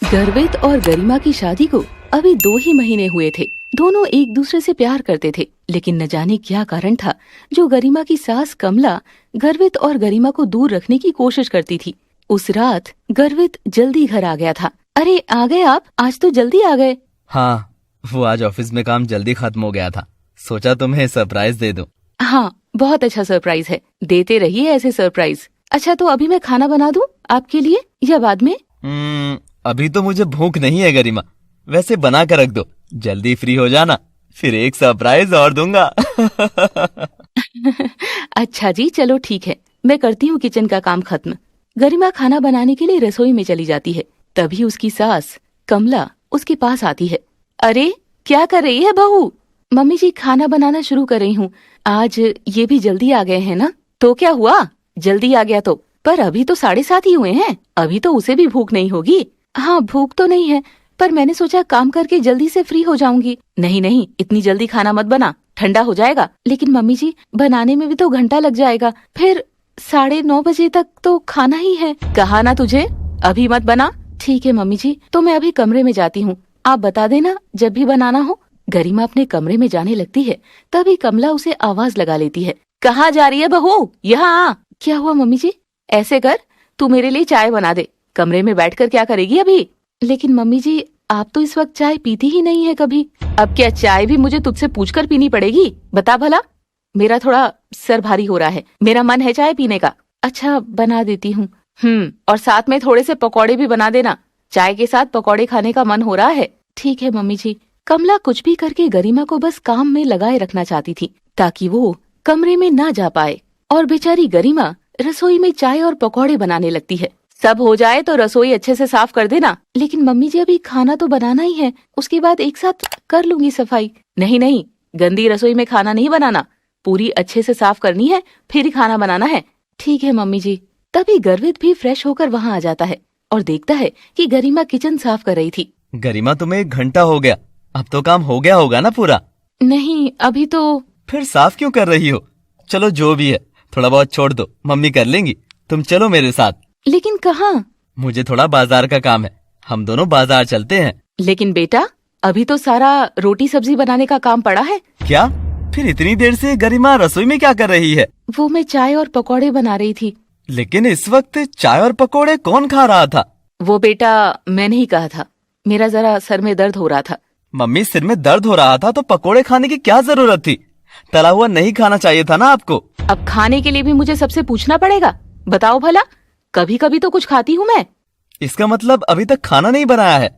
गर्वित और गरिमा की शादी को अभी 2 ही महीने हुए थे। दोनों एक दूसरे से प्यार करते थे, लेकिन न जाने क्या कारण था जो गरिमा की सास कमला गर्वित और गरिमा को दूर रखने की कोशिश करती थी। उस रात गर्वित जल्दी घर आ गया था। अरे आ गए आप, आज तो जल्दी आ गए। हाँ, वो आज ऑफिस में काम जल्दी खत्म हो गया था, सोचा तुम्हें सरप्राइज दे दूं। हाँ, बहुत अच्छा सरप्राइज है, देते रहिए ऐसे सरप्राइज। अच्छा तो अभी मैं खाना बना दूं आपके लिए या बाद में? अभी तो मुझे भूख नहीं है गरिमा, वैसे बना कर रख दो, जल्दी फ्री हो जाना, फिर एक सरप्राइज और दूंगा। अच्छा जी, चलो ठीक है, मैं करती हूँ किचन का काम खत्म। गरिमा खाना बनाने के लिए रसोई में चली जाती है। तभी उसकी सास कमला उसके पास आती है। अरे क्या कर रही है बहू? मम्मी जी खाना बनाना शुरू कर रही हूँ, आज ये भी जल्दी आ गए हैं ना। तो क्या हुआ, जल्दी आ गया तो? पर अभी तो 7:30 ही हुए हैं, अभी तो उसे भी भूख नहीं होगी। हाँ भूख तो नहीं है, पर मैंने सोचा काम करके जल्दी से फ्री हो जाऊंगी। नहीं नहीं, इतनी जल्दी खाना मत बना, ठंडा हो जाएगा। लेकिन मम्मी जी बनाने में भी तो घंटा लग जाएगा, फिर 9:30 बजे तक तो खाना ही है। कहा ना तुझे, अभी मत बना। ठीक है मम्मी जी, तो मैं अभी कमरे में जाती हूँ, आप बता देना जब भी बनाना हो। गरिमा अपने कमरे में जाने लगती है, तभी कमला उसे आवाज लगा लेती है। कहाँ जा रही है बहू, यहाँ आ। क्या हुआ मम्मी जी? ऐसे कर, तू मेरे लिए चाय बना दे, कमरे में बैठकर क्या करेगी अभी? लेकिन मम्मी जी आप तो इस वक्त चाय पीती ही नहीं है कभी। अब क्या चाय भी मुझे तुझसे पूछकर पीनी पड़ेगी? बता भला, मेरा थोड़ा सर भारी हो रहा है, मेरा मन है चाय पीने का। अच्छा बना देती हूँ। और साथ में थोड़े से पकौड़े भी बना देना, चाय के साथ पकौड़े खाने का मन हो रहा है। ठीक है मम्मी जी। कमला कुछ भी करके गरिमा को बस काम में लगाए रखना चाहती थी, ताकि वो कमरे में ना जा पाए। और बेचारी गरिमा रसोई में चाय और पकौड़े बनाने लगती है। सब हो जाए तो रसोई अच्छे से साफ कर देना। लेकिन मम्मी जी अभी खाना तो बनाना ही है, उसके बाद एक साथ कर लूंगी सफाई। नहीं नहीं, गंदी रसोई में खाना नहीं बनाना, पूरी अच्छे से साफ करनी है, फिर ही खाना बनाना है। ठीक है मम्मी जी। तभी गर्वित भी फ्रेश होकर वहाँ आ जाता है और देखता है कि गरिमा किचन साफ कर रही थी। गरिमा तुम्हें 1 घंटा हो गया, अब तो काम हो गया होगा ना पूरा? नहीं अभी तो। फिर साफ क्यों कर रही हो? चलो जो भी है, थोड़ा बहुत छोड़ दो, मम्मी कर लेंगी, तुम चलो मेरे साथ। लेकिन कहाँ? मुझे थोड़ा बाजार का काम है, हम दोनों बाजार चलते हैं। लेकिन बेटा अभी तो सारा रोटी सब्जी बनाने का काम पड़ा है। क्या? फिर इतनी देर से गरिमा रसोई में क्या कर रही है? वो मैं चाय और पकौड़े बना रही थी। लेकिन इस वक्त चाय और पकौड़े कौन खा रहा था? वो बेटा मैंने ही कहा था, मेरा जरा सर में दर्द हो रहा था। मम्मी सिर में दर्द हो रहा था तो पकोड़े खाने की क्या जरूरत थी? तला हुआ नहीं खाना चाहिए था ना आपको? अब खाने के लिए भी मुझे सबसे पूछना पड़ेगा? बताओ भला, कभी कभी तो कुछ खाती हूँ मैं। इसका मतलब अभी तक खाना नहीं बनाया है?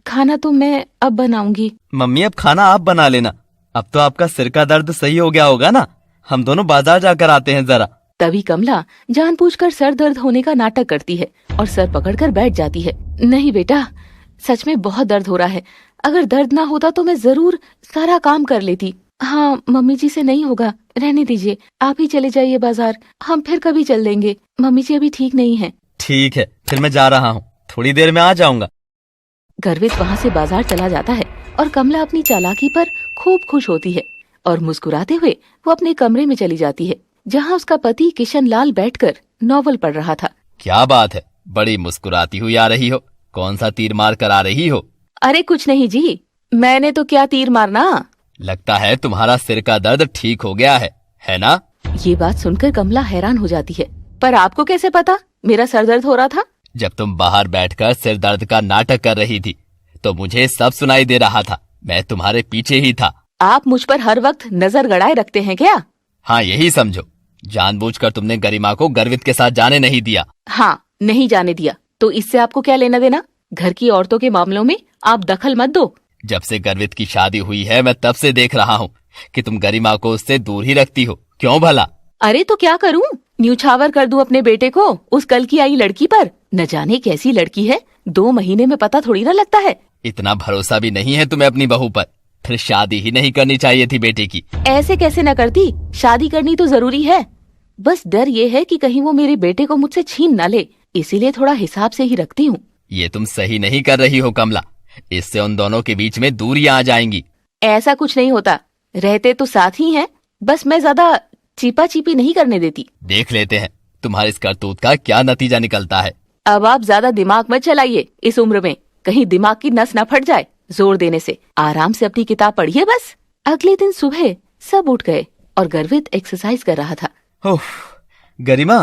खाना तो मैं अब बनाऊंगी। मम्मी अब खाना आप बना लेना, अब तो आपका सिर का दर्द सही हो गया होगा ना, हम दोनों बाजार जाकर आते हैं जरा। तभी कमला जानबूझकर सर दर्द होने का नाटक करती है और सर पकड़कर बैठ जाती है। नहीं बेटा, सच में बहुत दर्द हो रहा है, अगर दर्द ना होता तो मैं जरूर सारा काम कर लेती। हाँ मम्मी जी से नहीं होगा, रहने दीजिए, आप ही चले जाइए बाजार, हम फिर कभी चल देंगे, मम्मी जी अभी ठीक नहीं है। ठीक है, फिर मैं जा रहा हूँ, थोड़ी देर में आ जाऊंगा। गर्वित वहाँ से बाजार चला जाता है और कमला अपनी चालाकी पर खूब खुश होती है और मुस्कुराते हुए वो अपने कमरे में चली जाती है, जहाँ उसका पति किशन लाल बैठकर नॉवल पढ़ रहा था। क्या बात है, बड़ी मुस्कुराती हुई आ रही हो, कौन सा तीर मार कर आ रही हो? अरे कुछ नहीं जी, मैंने तो क्या तीर मारना। लगता है तुम्हारा सिर का दर्द ठीक हो गया है ना? ये बात सुनकर कमला हैरान हो जाती है। पर आपको कैसे पता मेरा सर दर्द हो रहा था? जब तुम बाहर बैठकर सिर दर्द का नाटक कर रही थी तो मुझे सब सुनाई दे रहा था, मैं तुम्हारे पीछे ही था। आप मुझ पर हर वक्त नजर गड़ाए रखते हैं क्या? हाँ यही समझो, जानबूझकर तुमने गरिमा को गर्वित के साथ जाने नहीं दिया। हाँ नहीं जाने दिया, तो इससे आपको क्या लेना देना? घर की औरतों के मामलों में आप दखल मत दो। जब से गर्वित की शादी हुई है मैं तब से देख रहा हूँ कि तुम गरिमा को उससे दूर ही रखती हो, क्यों भला? अरे तो क्या करूँ, न्यूछावर कर दूं अपने बेटे को उस कल की आई लड़की पर? न जाने कैसी लड़की है, 2 महीने में पता थोड़ी ना लगता है। इतना भरोसा भी नहीं है तुम्हें अपनी बहू पर? फिर शादी ही नहीं करनी चाहिए थी बेटे की। ऐसे कैसे न करती, शादी करनी तो जरूरी है, बस डर ये है कि कहीं वो मेरे बेटे को मुझसे छीन न ले, इसीलिए थोड़ा हिसाब से ही रखती हूँ। ये तुम सही नहीं कर रही हो कमला, इससे उन दोनों के बीच में दूरियां आ जाएंगी। ऐसा कुछ नहीं होता, रहते तो साथ ही हैं, बस मैं ज्यादा चीपा चीपी नहीं करने देती। देख लेते हैं तुम्हारे इस करतूत का क्या नतीजा निकलता है। अब आप ज्यादा दिमाग मत चलाइए इस उम्र में, कहीं दिमाग की नस न फट जाए जोर देने से। आराम से अपनी किताब पढ़िए बस। अगले दिन सुबह सब उठ गए और गर्वित एक्सरसाइज कर रहा था। ओह गरिमा,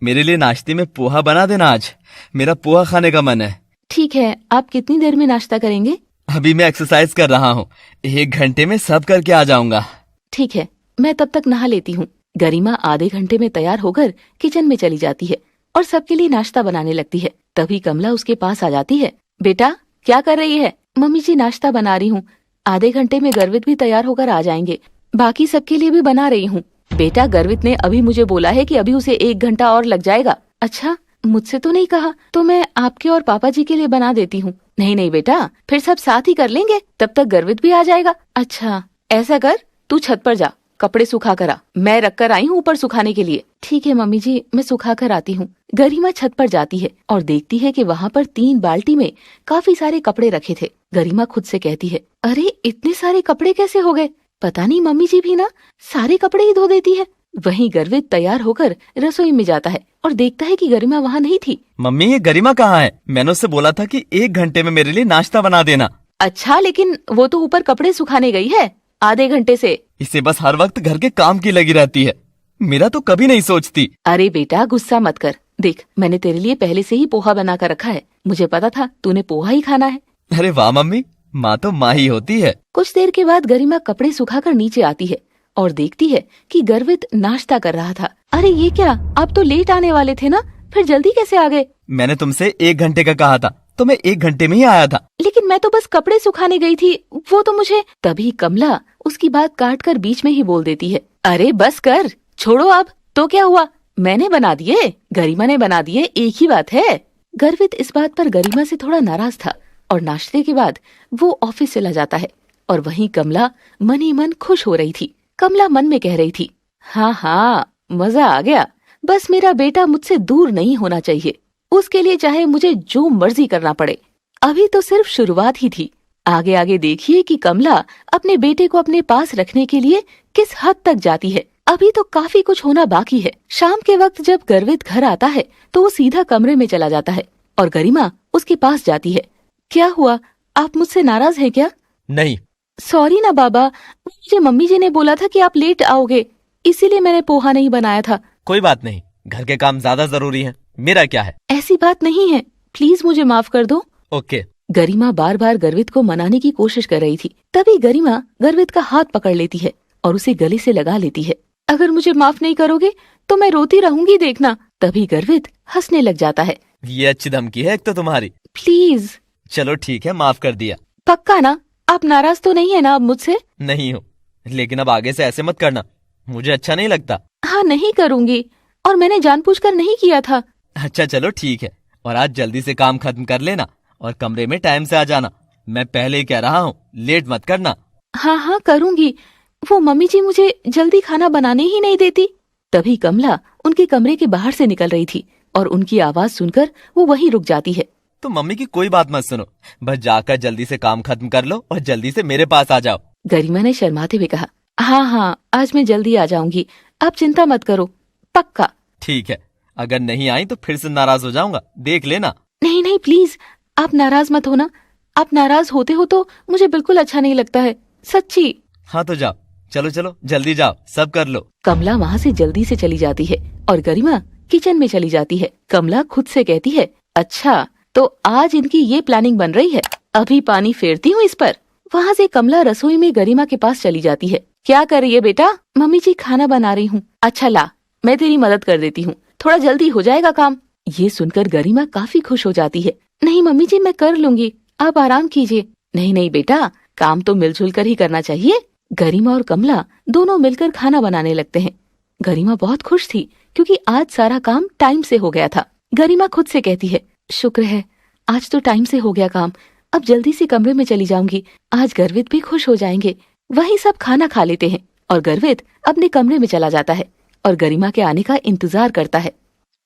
मेरे लिए नाश्ते में पोहा बना देना आज, मेरा पोहा खाने का मन है। ठीक है, आप कितनी देर में नाश्ता करेंगे? अभी मैं एक्सरसाइज कर रहा हूँ, 1 घंटे में सब करके आ जाऊंगा। ठीक है, मैं तब तक नहा लेती हूँ। गरिमा आधे घंटे में तैयार होकर किचन में चली जाती है और सबके लिए नाश्ता बनाने लगती है। तभी कमला उसके पास आ जाती है। बेटा क्या कर रही है? मम्मी जी नाश्ता बना रही हूँ, आधे घंटे में गर्वित भी तैयार होकर आ जाएंगे, बाकी सबके लिए भी बना रही हूँ। बेटा गर्वित ने अभी मुझे बोला है कि अभी उसे 1 घंटा और लग जाएगा। अच्छा, मुझसे तो नहीं कहा, तो मैं आपके और पापा जी के लिए बना देती हूँ। नहीं नहीं बेटा, फिर सब साथ ही कर लेंगे, तब तक गर्वित भी आ जाएगा। अच्छा ऐसा कर, तू छत पर जा, कपड़े सुखा कर आ, मैं रख कर आई हूँ ऊपर सुखाने के लिए। ठीक है मम्मी जी, मैं सुखा कर आती हूँ। गरिमा छत पर जाती है और देखती है कि वहाँ पर 3 बाल्टी में काफी सारे कपड़े रखे थे। गरिमा खुद से कहती है, अरे इतने सारे कपड़े कैसे हो गए? पता नहीं मम्मी जी भी ना सारे कपड़े ही धो देती है। वहीं गर्वित तैयार होकर रसोई में जाता है और देखता है कि गरिमा वहाँ नहीं थी। मम्मी ये गरिमा कहाँ है? मैंने उससे बोला था कि 1 घंटे में मेरे लिए नाश्ता बना देना। अच्छा, लेकिन वो तो ऊपर कपड़े सुखाने गई है आधे घंटे से। इसे बस हर वक्त घर के काम की लगी रहती है, मेरा तो कभी नहीं सोचती। अरे बेटा गुस्सा मत कर, देख मैंने तेरे लिए पहले से ही पोहा बना कर रखा है, मुझे पता था तूने पोहा ही खाना है। अरे वाह मम्मी, माँ तो माँ ही होती है। कुछ देर के बाद गरिमा कपड़े सुखाकर नीचे आती है और देखती है कि गर्वित नाश्ता कर रहा था। अरे ये क्या, आप तो लेट आने वाले थे ना, फिर जल्दी कैसे आ गए? मैंने तुमसे 1 घंटे का कहा था, तो मैं 1 घंटे में ही आया था। लेकिन मैं तो बस कपड़े सुखाने गई थी, वो तो मुझे। तभी कमला उसकी बात काट कर बीच में ही बोल देती है, अरे बस कर, छोड़ो अब, तो क्या हुआ, मैंने बना दिए, गरिमा ने बना दिए, एक ही बात है। गर्वित इस बात पर गरिमा से थोड़ा नाराज था और नाश्ते के बाद वो ऑफिस चला जाता है और वहीं कमला मन ही मन खुश हो रही थी। कमला मन में कह रही थी, हाँ हाँ मजा आ गया, बस मेरा बेटा मुझसे दूर नहीं होना चाहिए, उसके लिए चाहे मुझे जो मर्जी करना पड़े। अभी तो सिर्फ शुरुआत ही थी, आगे आगे देखिए कि कमला अपने बेटे को अपने पास रखने के लिए किस हद तक जाती है। अभी तो काफी कुछ होना बाकी है। शाम के वक्त जब गर्वित घर आता है तो वो सीधा कमरे में चला जाता है और गरिमा उसके पास जाती है। क्या हुआ, आप मुझसे नाराज हैं क्या? नहीं। सॉरी ना बाबा, मुझे मम्मी जी ने बोला था कि आप लेट आओगे, इसीलिए मैंने पोहा नहीं बनाया था। कोई बात नहीं, घर के काम ज्यादा जरूरी है, मेरा क्या है। ऐसी बात नहीं है, प्लीज मुझे माफ कर दो। ओके। गरिमा बार बार गर्वित को मनाने की कोशिश कर रही थी। तभी गरिमा गर्वित का हाथ पकड़ लेती है और उसे गले से लगा लेती है। अगर मुझे माफ नहीं करोगे तो मैं रोती रहूंगी, देखना। तभी गर्वित हंसने लग जाता है। ये अच्छी धमकी है एक तो तुम्हारी। प्लीज। चलो ठीक है, माफ कर दिया। पक्का ना? आप नाराज तो नहीं है ना अब मुझसे? नहीं हूँ, लेकिन अब आगे से ऐसे मत करना, मुझे अच्छा नहीं लगता। हाँ नहीं करूंगी, और मैंने जानबूझकर नहीं किया था। अच्छा चलो ठीक है, और आज जल्दी से काम खत्म कर लेना और कमरे में टाइम से आ जाना। मैं पहले ही कह रहा हूँ, लेट मत करना। हाँ हाँ करूंगी। वो मम्मी जी मुझे जल्दी खाना बनाने ही नहीं देती। तभी कमला उनके कमरे के बाहर से निकल रही थी और उनकी आवाज सुनकर वो वहीं रुक जाती है। तो मम्मी की कोई बात मत सुनो, बस जाकर जल्दी से काम खत्म कर लो और जल्दी से मेरे पास आ जाओ। गरिमा ने शर्माते हुए कहा, हाँ हाँ आज मैं जल्दी आ जाऊंगी, आप चिंता मत करो, पक्का। ठीक है, अगर नहीं आई तो फिर से नाराज हो जाऊंगा, देख लेना। नहीं नहीं प्लीज, आप नाराज मत होना, आप नाराज होते हो तो मुझे बिल्कुल अच्छा नहीं लगता है, सच्ची। हाँ तो जाओ, चलो चलो जल्दी जाओ, सब कर लो। कमला वहाँ से जल्दी से चली जाती है और गरिमा किचन में चली जाती है। कमला खुद से कहती है, अच्छा तो आज इनकी ये प्लानिंग बन रही है, अभी पानी फेरती हूँ इस पर। वहाँ से कमला रसोई में गरिमा के पास चली जाती है। क्या कर रही है बेटा? मम्मी जी खाना बना रही हूँ। अच्छा ला, मैं तेरी मदद कर देती हूँ, थोड़ा जल्दी हो जाएगा काम। ये सुनकर गरिमा काफी खुश हो जाती है। नहीं मम्मी जी मैं कर लूंगी, आप आराम कीजिए। नहीं नहीं बेटा, काम तो मिलजुल कर ही करना चाहिए। गरिमा और कमला दोनों मिलकर खाना बनाने लगते हैं। गरिमा बहुत खुश थी क्योंकि आज सारा काम टाइम से हो गया था। गरिमा खुद से कहती है, शुक्र है आज तो टाइम से हो गया काम, अब जल्दी से कमरे में चली जाऊंगी, आज गर्वित भी खुश हो जाएंगे। वही सब खाना खा लेते हैं और गर्वित अपने कमरे में चला जाता है और गरिमा के आने का इंतजार करता है।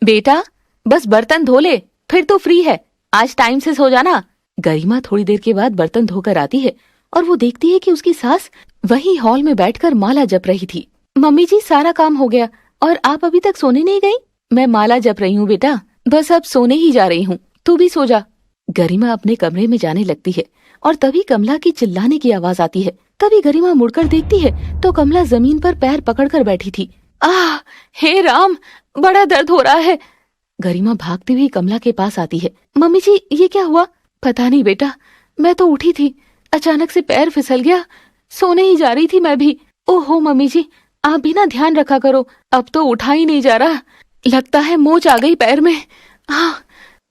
बेटा बस बर्तन धो ले, फिर तो फ्री है, आज टाइम से सो जाना। गरिमा थोड़ी देर के बाद बर्तन धोकर आती है और वो देखती है कि उसकी सास वही हॉल में बैठकर माला जप रही थी। मम्मी जी सारा काम हो गया और आप अभी तक सोने नहीं गई? मैं माला जप रही हूँ बेटा, बस अब सोने ही जा रही हूँ, तू भी सो जा। गरिमा अपने कमरे में जाने लगती है और तभी कमला की चिल्लाने की आवाज आती है। तभी गरिमा मुड़कर देखती है तो कमला जमीन पर पैर पकड़कर बैठी थी। आह, हे राम, बड़ा दर्द हो रहा है। गरिमा भागती हुई कमला के पास आती है। मम्मी जी, ये क्या हुआ? पता नहीं बेटा, मैं तो उठी थी, अचानक से पैर फिसल गया, सोने ही जा रही थी मैं भी। ओहो मम्मी जी, आप भी ना ध्यान रखा करो, अब तो उठा ही नहीं जा रहा, लगता है मोच आ गई पैर में। हाँ,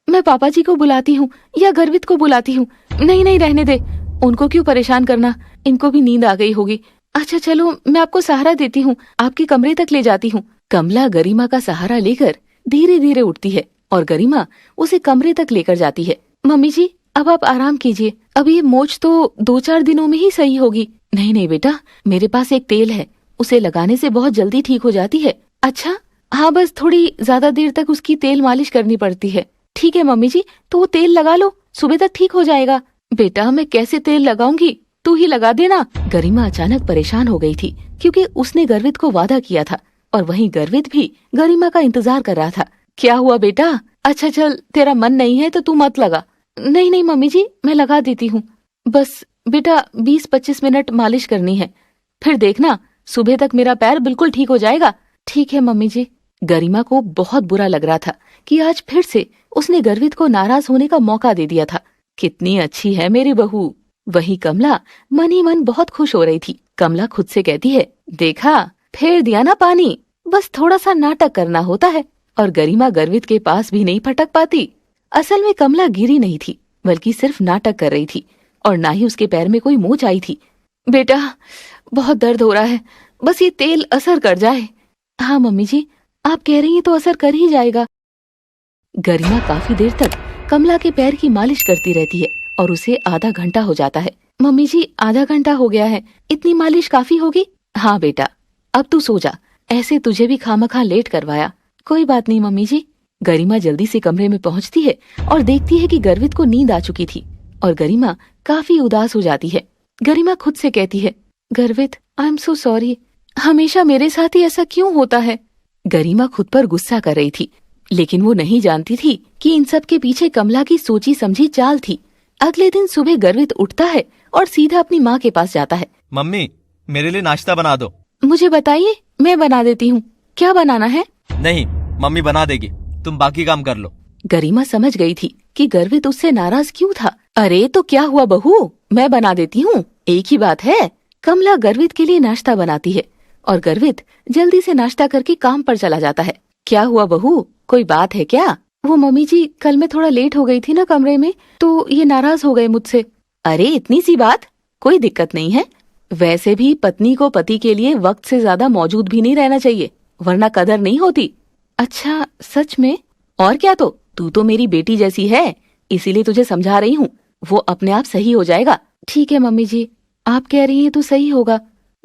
मैं पापा जी को बुलाती हूँ या गर्वित को बुलाती हूँ। नहीं नहीं, रहने दे, उनको क्यों परेशान करना, इनको भी नींद आ गई होगी। अच्छा चलो, मैं आपको सहारा देती हूँ, आपके कमरे तक ले जाती हूँ। कमला गरिमा का सहारा लेकर धीरे धीरे उठती है और गरिमा उसे कमरे तक लेकर जाती है। मम्मी जी, अब आप आराम कीजिए, अब ये मोच तो 2-4 दिनों में ही सही होगी। नहीं नहीं बेटा, मेरे पास एक तेल है, उसे लगाने से बहुत जल्दी ठीक हो जाती है। अच्छा हाँ, बस थोड़ी ज्यादा देर तक उसकी तेल मालिश करनी पड़ती है। ठीक है मम्मी जी, तो वो तेल लगा लो, सुबह तक ठीक हो जाएगा। बेटा मैं कैसे तेल लगाऊंगी, तू ही लगा देना। गरिमा अचानक परेशान हो गई थी क्योंकि उसने गर्वित को वादा किया था और वहीं गर्वित भी गरिमा का इंतजार कर रहा था। क्या हुआ बेटा? अच्छा चल, तेरा मन नहीं है तो तू मत लगा। नहीं नहीं मम्मी जी, मैं लगा देती हूँ, बस बेटा 20-25 मिनट मालिश करनी है, फिर देखना सुबह तक मेरा पैर बिल्कुल ठीक हो जाएगा। ठीक है मम्मी जी। गरिमा को बहुत बुरा लग रहा था कि आज फिर से उसने गर्वित को नाराज होने का मौका दे दिया था। कितनी अच्छी है मेरी बहू। वही कमला मन ही मन बहुत खुश हो रही थी। कमला खुद से कहती है, देखा, फेर दिया ना पानी, बस थोड़ा सा नाटक करना होता है। और गरिमा गर्वित के पास भी नहीं फटक पाती। असल में कमला गिरी नहीं थी, बल्कि सिर्फ नाटक कर रही थी और ना ही उसके पैर में कोई मोच आई थी। बेटा बहुत दर्द हो रहा है, बस ये तेल असर कर जाए। हाँ मम्मी जी, आप कह रही हैं तो असर कर ही जाएगा। गरिमा काफी देर तक कमला के पैर की मालिश करती रहती है और उसे आधा घंटा हो जाता है। मम्मी जी, आधा घंटा हो गया है, इतनी मालिश काफी होगी? हाँ बेटा, अब तू सो जा, ऐसे तुझे भी खामखा लेट करवाया। कोई बात नहीं मम्मी जी। गरिमा जल्दी से कमरे में पहुंचती है और देखती है कि गर्वित को नींद आ चुकी थी और गरिमा काफी उदास हो जाती है। गरिमा खुद से कहती है, गर्वित, आई एम सो सॉरी, हमेशा मेरे साथ ही ऐसा क्यों होता है? गरिमा खुद पर गुस्सा कर रही थी, लेकिन वो नहीं जानती थी कि इन सब के पीछे कमला की सोची समझी चाल थी। अगले दिन सुबह गर्वित उठता है और सीधा अपनी माँ के पास जाता है। मम्मी, मेरे लिए नाश्ता बना दो। मुझे बताइए, मैं बना देती हूँ। क्या बनाना है? नहीं, मम्मी बना देगी, तुम बाकी काम कर लो। गरिमा समझ गई थी कि गर्वित उससे नाराज क्यों था। अरे तो क्या हुआ बहू, मैं बना देती हूँ, एक ही बात है। कमला गर्वित के लिए नाश्ता बनाती है और गर्वित जल्दी से नाश्ता करके काम पर चला जाता है। क्या हुआ बहू, कोई बात है क्या? वो मम्मी जी, कल मैं थोड़ा लेट हो गई थी ना कमरे में, तो ये नाराज हो गए मुझसे। अरे इतनी सी बात, कोई दिक्कत नहीं है। वैसे भी पत्नी को पति के लिए वक्त से ज्यादा मौजूद भी नहीं रहना चाहिए, वरना कदर नहीं होती। अच्छा सच में? और क्या, तो तू तो मेरी बेटी जैसी है, इसीलिए तुझे समझा रही हूँ, वो अपने आप सही हो जाएगा। ठीक है मम्मी जी, आप कह रही हैं तो सही होगा।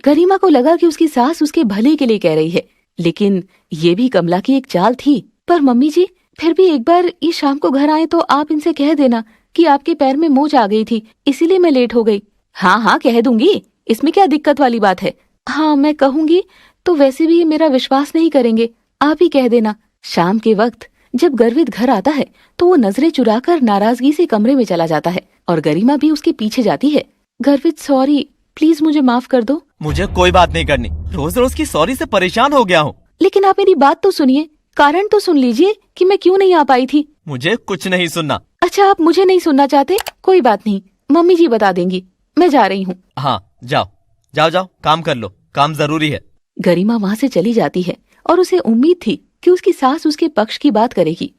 गरिमा को लगा कि उसकी सास उसके भले के लिए कह रही है, लेकिन ये भी कमला की एक चाल थी। पर मम्मी जी, फिर भी एक बार ये शाम को घर आए तो आप इनसे कह देना कि आपके पैर में मोच आ गई थी, इसीलिए मैं लेट हो गई। हाँ हाँ कह दूंगी, इसमें क्या दिक्कत वाली बात है। हाँ मैं कहूंगी तो वैसे भी मेरा विश्वास नहीं करेंगे, आप ही कह देना। शाम के वक्त जब गर्वित घर आता है तो वो नजरें चुराकर नाराजगी से कमरे में चला जाता है और गरिमा भी उसके पीछे जाती है। गर्वित सॉरी, प्लीज मुझे माफ कर दो। मुझे कोई बात नहीं करनी, रोज रोज की सॉरी से परेशान हो गया हूँ। लेकिन आप मेरी बात तो सुनिए, कारण तो सुन लीजिए कि मैं क्यों नहीं आ पाई थी। मुझे कुछ नहीं सुनना। अच्छा आप मुझे नहीं सुनना चाहते, कोई बात नहीं, मम्मी जी बता देंगी। मैं जा रही हूँ। हाँ जाओ जाओ जाओ, काम कर लो, काम जरूरी है। गरिमा वहाँ से चली जाती है और उसे उम्मीद थी कि उसकी सास उसके पक्ष की बात करेगी।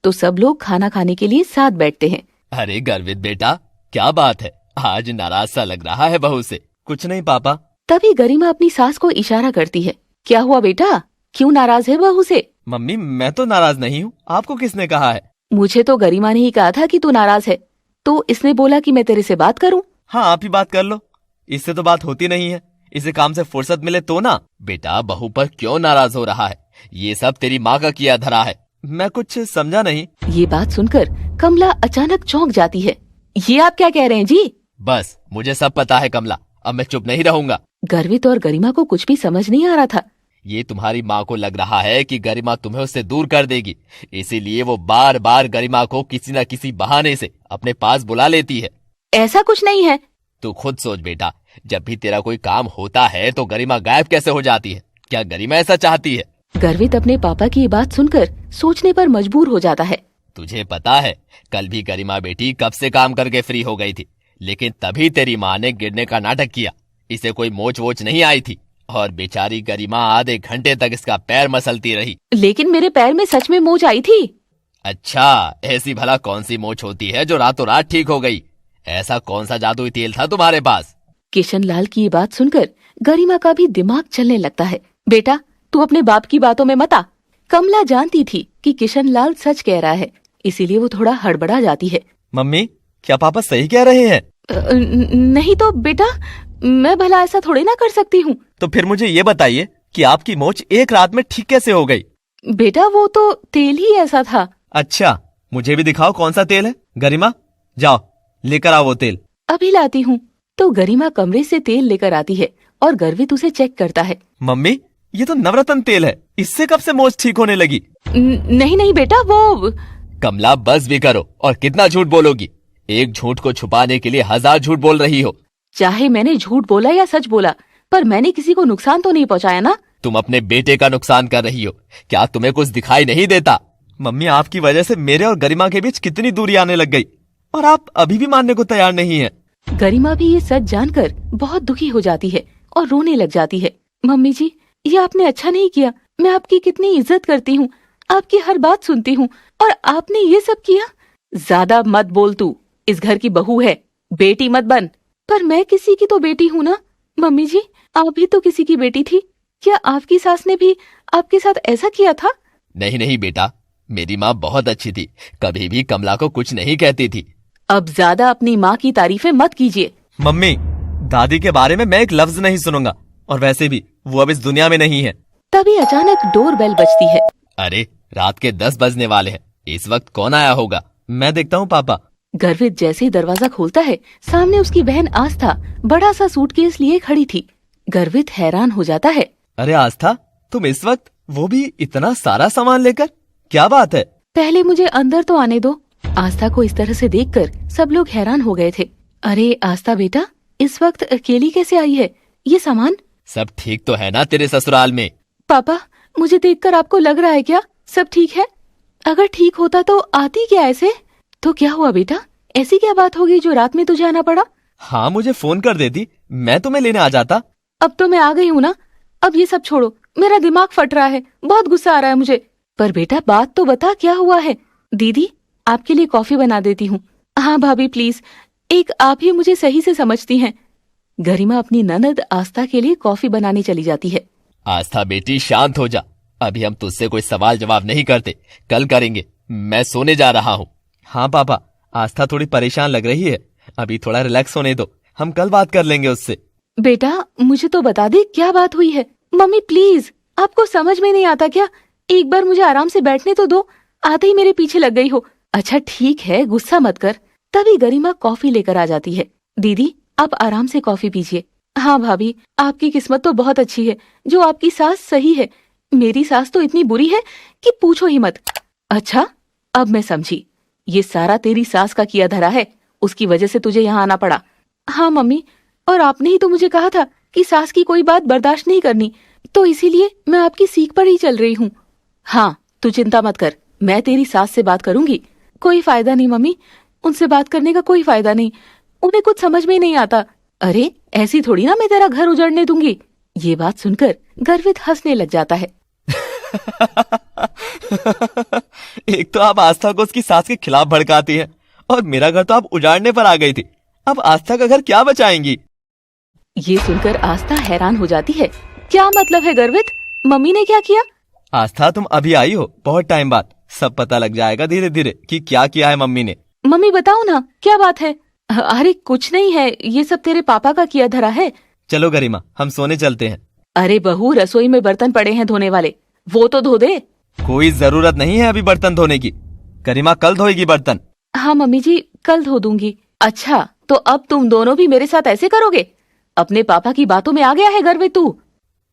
तो सब लोग खाना खाने के लिए साथ बैठते हैं। अरे गर्वित बेटा, क्या बात है, आज नाराज सा लग रहा है बहू से। कुछ नहीं पापा। तभी गरिमा अपनी सास को इशारा करती है। क्या हुआ बेटा, क्यों नाराज है बहू से? मम्मी मैं तो नाराज नहीं हूँ, आपको किसने कहा है? मुझे तो गरिमा ने ही कहा था कि तू नाराज है, तो इसने बोला कि मैं तेरे से बात करूं। हाँ आप ही बात कर लो, इससे तो बात होती नहीं है, इसे काम से फुर्सत मिले तो ना। बेटा बहू पर क्यों नाराज हो रहा है, ये सब तेरी माँ का किया धरा है। मैं कुछ समझा नहीं। ये बात सुनकर कमला अचानक चौंक जाती है। ये आप क्या कह रहे हैं जी? बस मुझे सब पता है कमला, अब मैं चुप नहीं रहूंगा। गर्वित और गरिमा को कुछ भी समझ नहीं आ रहा था। ये तुम्हारी माँ को लग रहा है कि गरिमा तुम्हें उससे दूर कर देगी, इसीलिए वो बार बार गरिमा को किसी न किसी बहाने से अपने पास बुला लेती है। ऐसा कुछ नहीं है। तू खुद सोच बेटा, जब भी तेरा कोई काम होता है तो गरिमा गायब कैसे हो जाती है? क्या गरिमा ऐसा चाहती है? गर्वित अपने पापा की ये बात सुनकर सोचने पर मजबूर हो जाता है। तुझे पता है, कल भी गरिमा बेटी कब से काम करके फ्री हो गई थी, लेकिन तभी तेरी माँ ने गिरने का नाटक किया। इसे कोई मोच वोच नहीं आई थी और बेचारी गरिमा आधे घंटे तक इसका पैर मसलती रही। लेकिन मेरे पैर में सच में मोच आई थी। अच्छा, ऐसी भला कौन सी मोच होती है जो रातों रात ठीक हो गई? ऐसा कौन सा जादुई तेल था तुम्हारे पास? किशन लाल की ये बात सुनकर गरिमा का भी दिमाग चलने लगता है। बेटा, तू अपने बाप की बातों में मत आ। कमला जानती थी कि किशन लाल सच कह रहा है, इसीलिए वो थोड़ा हड़बड़ा जाती है। मम्मी, क्या पापा सही कह रहे हैं? नहीं तो बेटा, मैं भला ऐसा थोड़ी ना कर सकती हूँ। तो फिर मुझे ये बताइए कि आपकी मोच एक रात में ठीक कैसे हो गई? बेटा, वो तो तेल ही ऐसा था। अच्छा, मुझे भी दिखाओ कौन सा तेल है। गरिमा, जाओ लेकर आओ वो तेल। अभी लाती हूँ। तो गरिमा कमरे से तेल लेकर आती है और गर्वित उसे चेक करता है। मम्मी, ये तो नवरत्न तेल है, इससे कब से मोच ठीक होने लगी? नहीं नहीं बेटा, वो। कमला, बस भी करो। और कितना झूठ बोलोगी? एक झूठ को छुपाने के लिए 1000 झूठ बोल रही हो। चाहे मैंने झूठ बोला या सच बोला, पर मैंने किसी को नुकसान तो नहीं पहुँचाया ना। तुम अपने बेटे का नुकसान कर रही हो, क्या तुम्हें कुछ दिखाई नहीं देता? मम्मी, आपकी वजह से मेरे और गरिमा के बीच कितनी दूरी आने लग गई, और आप अभी भी मानने को तैयार नहीं है। गरिमा भी ये सच जानकर बहुत दुखी हो जाती है और रोने लग जाती है। मम्मी जी, ये आपने अच्छा नहीं किया। मैं आपकी कितनी इज्जत करती हूँ, आपकी हर बात सुनती हूँ, और आपने ये सब किया। ज्यादा मत बोल, तू इस घर की बहू है, बेटी मत बन। पर मैं किसी की तो बेटी हूँ ना। मम्मी जी, आप भी तो किसी की बेटी थी। क्या आपकी सास ने भी आपके साथ ऐसा किया था? नहीं नहीं बेटा, मेरी माँ बहुत अच्छी थी, कभी भी कमला को कुछ नहीं कहती थी। अब ज्यादा अपनी माँ की तारीफें मत कीजिए। मम्मी, दादी के बारे में मैं एक लफ्ज नहीं सुनूंगा, और वैसे भी वो अब इस दुनिया में नहीं है। तभी अचानक डोर बेल बजती है। अरे, रात के 10 बजने वाले हैं, इस वक्त कौन आया होगा? मैं देखता हूँ पापा। गर्वित जैसे ही दरवाजा खोलता है, सामने उसकी बहन आस्था बड़ा सा सूटकेस लिए खड़ी थी। गर्वित हैरान हो जाता है। अरे आस्था, तुम इस वक्त, वो भी इतना सारा सामान लेकर? क्या बात है? पहले मुझे अंदर तो आने दो। आस्था को इस तरह से देखकर सब लोग हैरान हो गए थे। अरे आस्था बेटा, इस वक्त अकेली कैसे आई है? ये सामान सब ठीक तो है ना तेरे ससुराल में? पापा, मुझे देखकर आपको लग रहा है क्या सब ठीक है? अगर ठीक होता तो आती क्या ऐसे? तो क्या हुआ बेटा, ऐसी क्या बात होगी जो रात में तुझे आना पड़ा? हाँ, मुझे फोन कर देती, मैं तुम्हें लेने आ जाता। अब तो मैं आ गई हूँ ना, अब ये सब छोड़ो। मेरा दिमाग फट रहा है, बहुत गुस्सा आ रहा है मुझे। पर बेटा, बात तो बता, क्या हुआ है? दीदी, आपके लिए कॉफी बना देती हूँ। हाँ भाभी प्लीज, एक आप ही मुझे सही से समझती हैं। गरिमा अपनी ननद आस्था के लिए कॉफी बनाने चली जाती है। आस्था बेटी, शांत हो जा। अभी हम तुझसे कोई सवाल जवाब नहीं करते, कल करेंगे। मैं सोने जा रहा हूँ। हाँ पापा, आस्था थोड़ी परेशान लग रही है, अभी थोड़ा रिलैक्स होने दो, हम कल बात कर लेंगे उससे। बेटा, मुझे तो बता दे क्या बात हुई है। मम्मी प्लीज, आपको समझ में नहीं आता क्या? एक बार मुझे आराम से बैठने तो दो, आते ही मेरे पीछे लग गई हो। अच्छा ठीक है, गुस्सा मत कर। तभी गरिमा कॉफी लेकर आ जाती है। दीदी, आप आराम से कॉफी पीजिए। हाँ भाभी, आपकी किस्मत तो बहुत अच्छी है जो आपकी सास सही है। मेरी सास तो इतनी बुरी है कि पूछो ही मत। अच्छा, अब मैं समझी, ये सारा तेरी सास का किया धरा है, उसकी वजह से तुझे यहाँ आना पड़ा। हाँ मम्मी, और आपने ही तो मुझे कहा था कि सास की कोई बात बर्दाश्त नहीं करनी, तो इसीलिए मैं आपकी सीख पर ही चल रही हूँ। हाँ, तू चिंता मत कर, मैं तेरी सास से बात करूंगी। कोई फायदा नहीं मम्मी, उनसे बात करने का कोई फायदा नहीं, उन्हें कुछ समझ में नहीं आता। अरे ऐसी थोड़ी ना मैं तेरा घर उजाड़ने दूंगी। ये बात सुनकर गर्वित हंसने लग जाता है। एक तो आप आस्था को उसकी सास के खिलाफ भड़काती हैं, और मेरा घर तो आप उजाड़ने पर आ गई थी, अब आस्था का घर क्या बचाएंगी? ये सुनकर आस्था हैरान हो जाती है। क्या मतलब है गर्वित, मम्मी ने क्या किया? आस्था, तुम अभी आई हो, बहुत टाइम बाद, सब पता लग जाएगा धीरे धीरे कि क्या किया है मम्मी ने। मम्मी बताओ ना, क्या बात है? अरे कुछ नहीं है, ये सब तेरे पापा का किया धरा है। चलो गरिमा, हम सोने चलते हैं। अरे बहू, रसोई में बर्तन पड़े हैं धोने वाले, वो तो धो दे। कोई जरूरत नहीं है अभी बर्तन धोने की, गरिमा कल धोएगी बर्तन। हाँ मम्मी जी, कल धो दूंगी। अच्छा, तो अब तुम दोनों भी मेरे साथ ऐसे करोगे? अपने पापा की बातों में आ गया है गर्वित तू।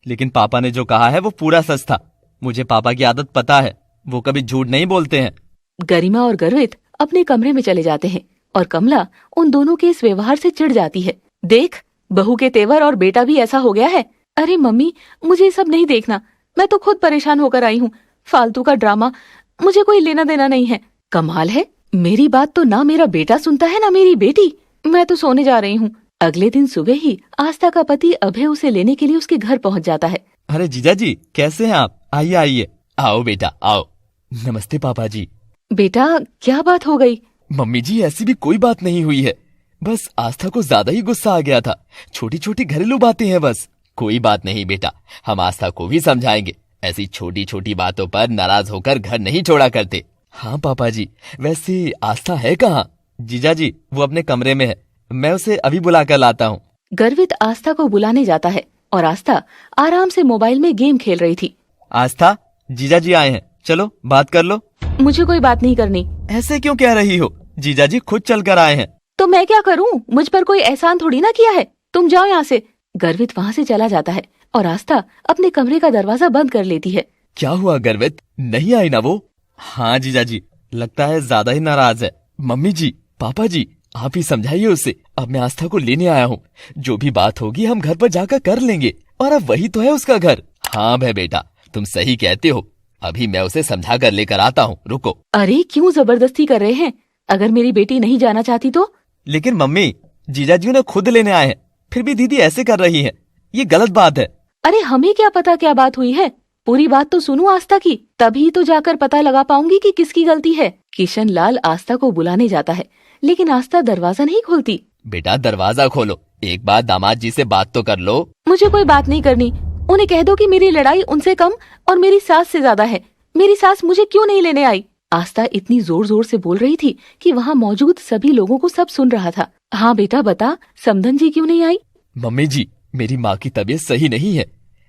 लेकिन पापा ने जो कहा है वो पूरा सच था। मुझे पापा की आदत पता है, वो कभी झूठ नहीं बोलते हैं। गरिमा और गर्वित अपने कमरे में चले जाते हैं और कमला उन दोनों के इस व्यवहार से चिढ़ जाती है। देख, बहू के तेवर और बेटा भी ऐसा हो गया है। अरे मम्मी, मुझे ये सब नहीं देखना, मैं तो खुद परेशान होकर आई हूँ। फालतू का ड्रामा, मुझे कोई लेना देना नहीं है। कमाल है, मेरी बात तो ना मेरा बेटा सुनता है ना मेरी बेटी। मैं तो सोने जा रही हूँ। अगले दिन सुबह ही आस्था का पति अभय उसे लेने के लिए उसके घर पहुँच जाता है। अरे जीजा जी, कैसे हैं आप? आइए आइए। आओ बेटा आओ। नमस्ते पापा जी। बेटा, क्या बात हो गई? मम्मी जी, ऐसी भी कोई बात नहीं हुई है, बस आस्था को ज्यादा ही गुस्सा आ गया था। छोटी छोटी घरेलू बातें हैं बस। कोई बात नहीं बेटा, हम आस्था को भी समझाएंगे। ऐसी छोटी छोटी बातों पर नाराज होकर घर नहीं छोड़ा करते। हाँ पापा जी, वैसे आस्था है कहाँ? जीजा जी, वो अपने कमरे में है, मैं उसे अभी बुला कर लाता हूँ। गर्वित आस्था को बुलाने जाता है और आस्था आराम से मोबाइल में गेम खेल रही थी। आस्था, जीजा जी आए हैं, चलो बात कर लो। मुझे कोई बात नहीं करनी। ऐसे क्यों कह रही हो? जीजा जी खुद चल कर आए हैं। तो मैं क्या करूं? मुझ पर कोई एहसान थोड़ी ना किया है। तुम जाओ यहाँ से। गर्वित वहाँ से चला जाता है और आस्था अपने कमरे का दरवाजा बंद कर लेती है। क्या हुआ गर्वित, नहीं आई ना वो? हाँ जीजा जी, लगता है ज्यादा ही नाराज है। मम्मी जी, पापा जी, आप ही समझाइए उसे। अब मैं आस्था को लेने आया हूँ, जो भी बात होगी हम घर पर जाकर कर लेंगे, और अब वही तो है उसका घर। हाँ भाई बेटा, तुम सही कहते हो, अभी मैं उसे समझा कर लेकर आता हूँ, रुको। अरे क्यों जबरदस्ती कर रहे हैं? अगर मेरी बेटी नहीं जाना चाहती तो? लेकिन मम्मी, जीजा जी उन्हें खुद लेने आए हैं, फिर भी दीदी ऐसे कर रही है, ये गलत बात है। अरे हमें क्या पता क्या बात हुई है? पूरी बात तो सुनो आस्था की, तभी तो जाकर पता लगा पाऊंगी कि किसकी गलती है। किशन लाल आस्था को बुलाने जाता है, लेकिन आस्था दरवाजा नहीं खोलती। बेटा दरवाजा खोलो, एक बार दामाद जी से बात तो कर लो। मुझे कोई बात नहीं करनी। उन्हें कह दो कि मेरी लड़ाई उनसे कम और मेरी सास से ज्यादा है। मेरी सास मुझे क्यों नहीं लेने आई? आस्था इतनी जोर जोर से बोल रही थी कि वहाँ मौजूद सभी लोगों को सब सुन रहा था। हाँ बेटा बता, समधन जी क्यों नहीं आई? मम्मी जी, मेरी माँ की तबीयत सही नहीं है।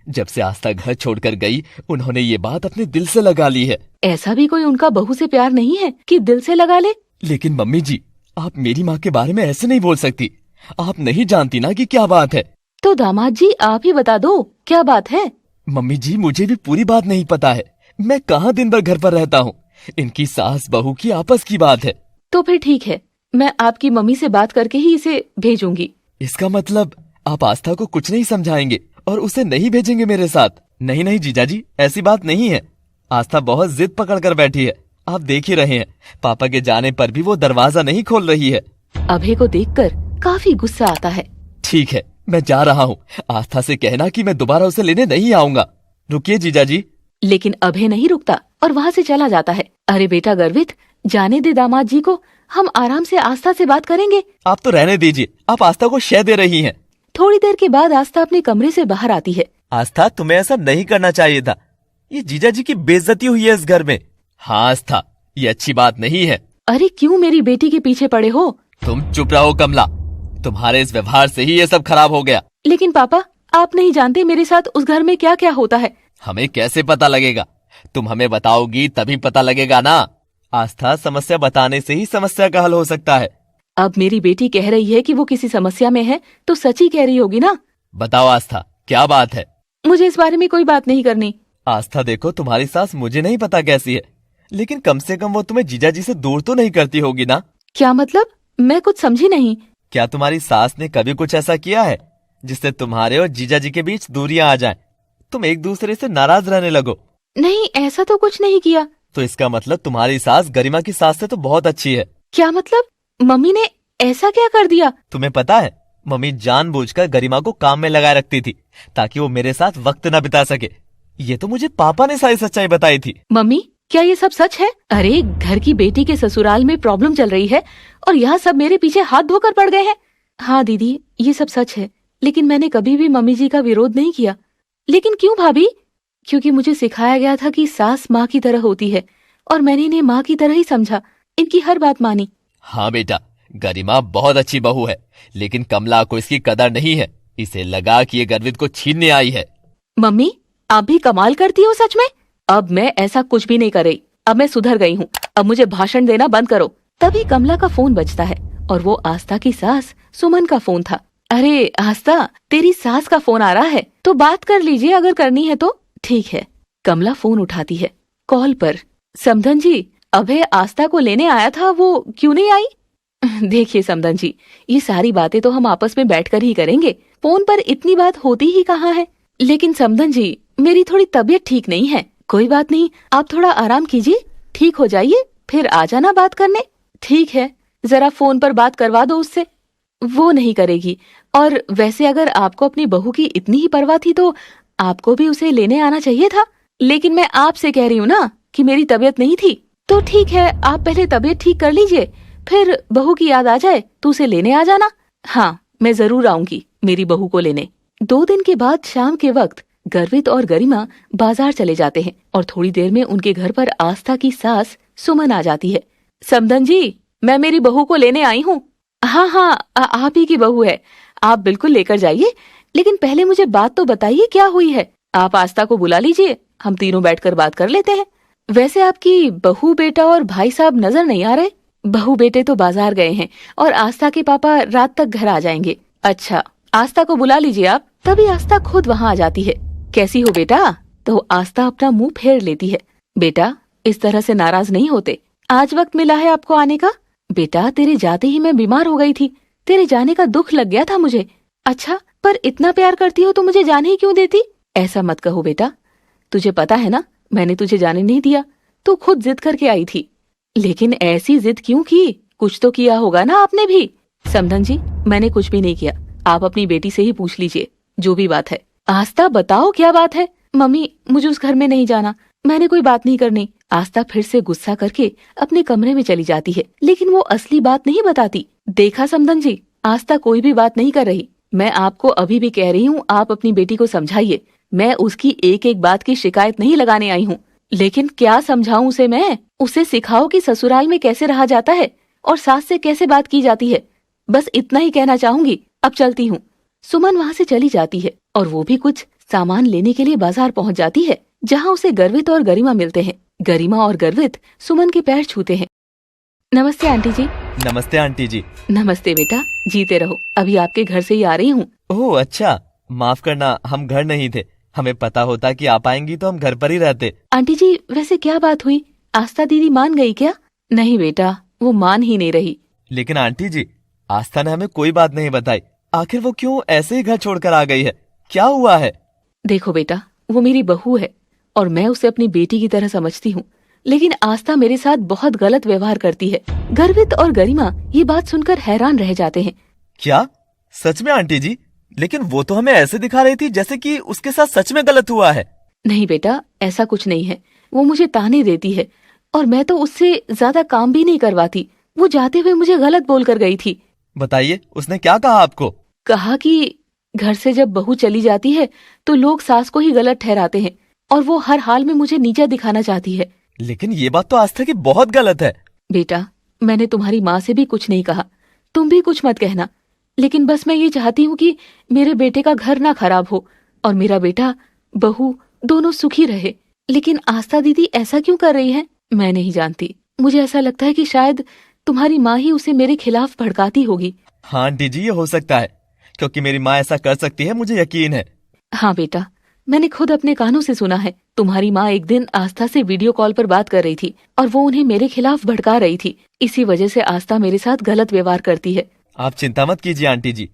जब से आस्था घर छोड़कर गई, उन्होंने ये बात अपने दिल से लगा ली है। ऐसा भी कोई उनका बहू से प्यार नहीं है कि दिल से लगा ले? लेकिन मम्मी जी, आप मेरी माँ के बारे में ऐसे नहीं बोल सकती। आप नहीं जानती ना कि क्या बात है। तो दामाद जी आप ही बता दो, क्या बात है? मम्मी जी, मुझे भी पूरी बात नहीं पता है। मैं कहाँ दिन भर घर पर रहता हूँ। इनकी सास बहू की आपस की बात है। तो फिर ठीक है, मैं आपकी मम्मी से बात करके ही इसे भेजूंगी। इसका मतलब आप आस्था को कुछ नहीं समझाएंगे और उसे नहीं भेजेंगे मेरे साथ? नहीं नहीं जीजा जी, ऐसी बात नहीं है। आस्था बहुत जिद पकड़ कर बैठी है, आप देख ही रहे हैं। पापा के जाने पर भी वो दरवाजा नहीं खोल रही है। अभय को देखकर काफी गुस्सा आता है। ठीक है, मैं जा रहा हूँ। आस्था से कहना कि मैं दोबारा उसे लेने नहीं आऊंगा। रुकिए जीजा जी। लेकिन अभय नहीं रुकता और वहाँ से चला जाता है। अरे बेटा गर्वित, जाने दे दामाद जी को, हम आराम से आस्था से बात करेंगे। आप तो रहने दीजिए, आप आस्था को शय दे रही हैं। थोड़ी देर के बाद आस्था अपने कमरे से बाहर आती है। आस्था, तुम्हें ऐसा नहीं करना चाहिए था। ये जीजा जी की बेइज्जती हुई है इस घर में। हाँ आस्था, ये अच्छी बात नहीं है। अरे क्यों मेरी बेटी के पीछे पड़े हो? तुम चुप रहो कमला, तुम्हारे इस व्यवहार से ही ये सब खराब हो गया। लेकिन पापा, आप नहीं जानते मेरे साथ उस घर में क्या क्या होता है। हमें कैसे पता लगेगा? तुम हमें बताओगी तभी पता लगेगा ना। आस्था, समस्या बताने से ही समस्या का हल हो सकता है। अब मेरी बेटी कह रही है कि वो किसी समस्या में है, तो सच ही कह रही होगी ना। बताओ आस्था, क्या बात है? मुझे इस बारे में कोई बात नहीं करनी। आस्था देखो, तुम्हारी सास मुझे नहीं पता कैसी है, लेकिन कम से कम वो तुम्हें जीजा जी से दूर तो नहीं करती होगी ना? क्या मतलब? मैं कुछ समझी नहीं। क्या तुम्हारी सास ने कभी कुछ ऐसा किया है जिससे तुम्हारे और जीजा जी के बीच दूरियां आ जाएं? तुम एक दूसरे से नाराज रहने लगो? नहीं, ऐसा तो कुछ नहीं किया। तो इसका मतलब तुम्हारी सास गरिमा की सास से तो बहुत अच्छी है। क्या मतलब? मम्मी ने ऐसा क्या कर दिया? तुम्हें पता है, मम्मी जानबूझकर गरिमा को काम में लगाए रखती थी ताकि वो मेरे साथ वक्त न बिता सके। ये तो मुझे पापा ने सारी सच्चाई बताई थी। मम्मी, क्या ये सब सच है? अरे घर की बेटी के ससुराल में प्रॉब्लम चल रही है और यहाँ सब मेरे पीछे हाथ धोकर पड़ गए हैं। हाँ दीदी, ये सब सच है, लेकिन मैंने कभी भी मम्मी जी का विरोध नहीं किया। लेकिन क्यों भाभी? क्योंकि मुझे सिखाया गया था कि सास माँ की तरह होती है और मैंने इन्हें माँ की तरह ही समझा, इनकी हर बात मानी। हाँ बेटा, गरिमा बहुत अच्छी बहू है, लेकिन कमला को इसकी कदर नहीं है। इसे लगा कि ये गर्वित को छीनने आई है। मम्मी, आप भी कमाल करती हो सच में। अब मैं ऐसा कुछ भी नहीं कर रही। अब मैं सुधर गई हूँ। अब मुझे भाषण देना बंद करो। तभी कमला का फोन बजता है और वो आस्था की सास सुमन का फोन था। अरे आस्था, तेरी सास का फोन आ रहा है, तो बात कर लीजिए अगर करनी है तो। ठीक है। कमला फोन उठाती है। कॉल पर, समधन जी, अभय आस्था को लेने आया था, वो क्यों नहीं आई? देखिए समधन जी, ये सारी बातें तो हम आपस में बैठकर ही करेंगे, फोन पर इतनी बात होती ही कहाँ है। लेकिन समधन जी, मेरी थोड़ी तबीयत ठीक नहीं है। कोई बात नहीं, आप थोड़ा आराम कीजिए, ठीक हो जाइए, फिर आ जाना बात करने। ठीक है, जरा फोन पर बात करवा दो उससे। वो नहीं करेगी। और वैसे अगर आपको अपनी बहू की इतनी ही परवाह थी तो आपको भी उसे लेने आना चाहिए था। लेकिन मैं आपसे कह रही हूँ ना कि मेरी तबीयत नहीं थी। तो ठीक है, आप पहले तबीयत ठीक कर लीजिए, फिर बहू की याद आ जाए तो उसे लेने आ जाना। हाँ, मैं जरूर आऊंगी मेरी बहू को लेने। 2 दिन के बाद शाम के वक्त गर्वित और गरिमा बाजार चले जाते हैं और थोड़ी देर में उनके घर पर आस्था की सास सुमन आ जाती है। समधन जी, मैं मेरी बहू को लेने आई हूँ। हाँ हाँ, आप ही की बहू है, आप बिल्कुल लेकर जाइए। लेकिन पहले मुझे बात तो बताइए, क्या हुई है? आप आस्था को बुला लीजिए, हम तीनों बैठकर बात कर लेते हैं। वैसे आपकी बहू, बेटा और भाई साहब नजर नहीं आ रहे। बहू बेटे तो बाजार गए हैं और आस्था के पापा रात तक घर आ जाएंगे। अच्छा, आस्था को बुला लीजिए आप। तभी आस्था खुद वहाँ आ जाती है। कैसी हो बेटा? तो आस्था अपना मुंह फेर लेती है। बेटा, इस तरह से नाराज नहीं होते, आज वक्त मिला है आपको आने का। बेटा, तेरे जाते ही मैं बीमार हो गई थी, तेरे जाने का दुख लग गया था मुझे। अच्छा, पर इतना प्यार करती हो तो मुझे जाने ही क्यों देती? ऐसा मत कहो बेटा, तुझे पता है ना, मैंने तुझे जाने नहीं दिया, तू खुद जिद करके आई थी। लेकिन ऐसी जिद क्यों की? कुछ तो किया होगा ना आपने भी। समधन जी, मैंने कुछ भी नहीं किया, आप अपनी बेटी से ही पूछ लीजिए जो भी बात है। आस्था, बताओ क्या बात है? मम्मी, मुझे उस घर में नहीं जाना, मैंने कोई बात नहीं करनी। आस्था फिर से गुस्सा करके अपने कमरे में चली जाती है, लेकिन वो असली बात नहीं बताती। देखा समधन जी, आस्था कोई भी बात नहीं कर रही। मैं आपको अभी भी कह रही हूँ, आप अपनी बेटी को समझाइए। मैं उसकी एक एक बात की शिकायत नहीं लगाने आई हूँ। लेकिन क्या समझाऊं उसे मैं? उसे सिखाओ कि ससुराल में कैसे रहा जाता है और सास से कैसे बात की जाती है। बस इतना ही कहना चाहूंगी, अब चलती हूँ। सुमन वहाँ से चली जाती है और वो भी कुछ सामान लेने के लिए बाजार पहुँच जाती है, जहाँ उसे गर्वित और गरिमा मिलते हैं। गरिमा और गर्वित सुमन के पैर छूते हैं। नमस्ते आंटी जी। नमस्ते आंटी जी। नमस्ते बेटा, जीते रहो, अभी आपके घर से ही आ रही हूँ। ओह अच्छा, माफ करना, हम घर नहीं थे, हमें पता होता कि आप आएंगी तो हम घर पर ही रहते। आंटी जी, वैसे क्या बात हुई? आस्था दीदी मान गई क्या? नहीं बेटा, वो मान ही नहीं रही। लेकिन आंटी जी, आस्था ने हमें कोई बात नहीं बताई, आखिर वो क्यों ऐसे ही घर छोड़कर आ गई है? क्या हुआ है? देखो बेटा, वो मेरी बहू है और मैं उसे अपनी बेटी की तरह समझती हूँ, लेकिन आस्था मेरे साथ बहुत गलत व्यवहार करती है। गर्वित और गरिमा ये बात सुनकर हैरान रह जाते हैं। क्या सच में आंटी जी? लेकिन वो तो हमें ऐसे दिखा रही थी जैसे कि उसके साथ सच में गलत हुआ है। नहीं बेटा, ऐसा कुछ नहीं है। वो मुझे ताने देती है और मैं तो उससे ज्यादा काम भी नहीं करवाती। वो जाते हुए मुझे गलत बोल कर गई थी। बताइए, उसने क्या कहा आपको? कहा कि घर से जब बहू चली जाती है तो लोग सास को ही गलत ठहराते हैं और वो हर हाल में मुझे नीचा दिखाना चाहती है। लेकिन ये बात तो आस्था की बहुत गलत है। बेटा, मैंने तुम्हारी माँ से भी कुछ नहीं कहा, तुम भी कुछ मत कहना, लेकिन बस मैं ये चाहती हूँ कि मेरे बेटे का घर ना खराब हो और मेरा बेटा बहू दोनों सुखी रहे। लेकिन आस्था दीदी ऐसा क्यों कर रही है? मैं नहीं जानती। मुझे ऐसा लगता है कि शायद तुम्हारी माँ ही उसे मेरे खिलाफ भड़काती होगी। हाँ आंटी जी, ये हो सकता है, क्योंकि मेरी माँ ऐसा कर सकती है, मुझे यकीन है। हाँ बेटा, मैंने खुद अपने कानों से सुना है। तुम्हारी माँ एक दिन आस्था से वीडियो कॉल पर बात कर रही थी और वो उन्हें मेरे खिलाफ भड़का रही थी। इसी वजह से आस्था मेरे साथ गलत व्यवहार करती है। आप चिंता मत कीजिए आंटी जी,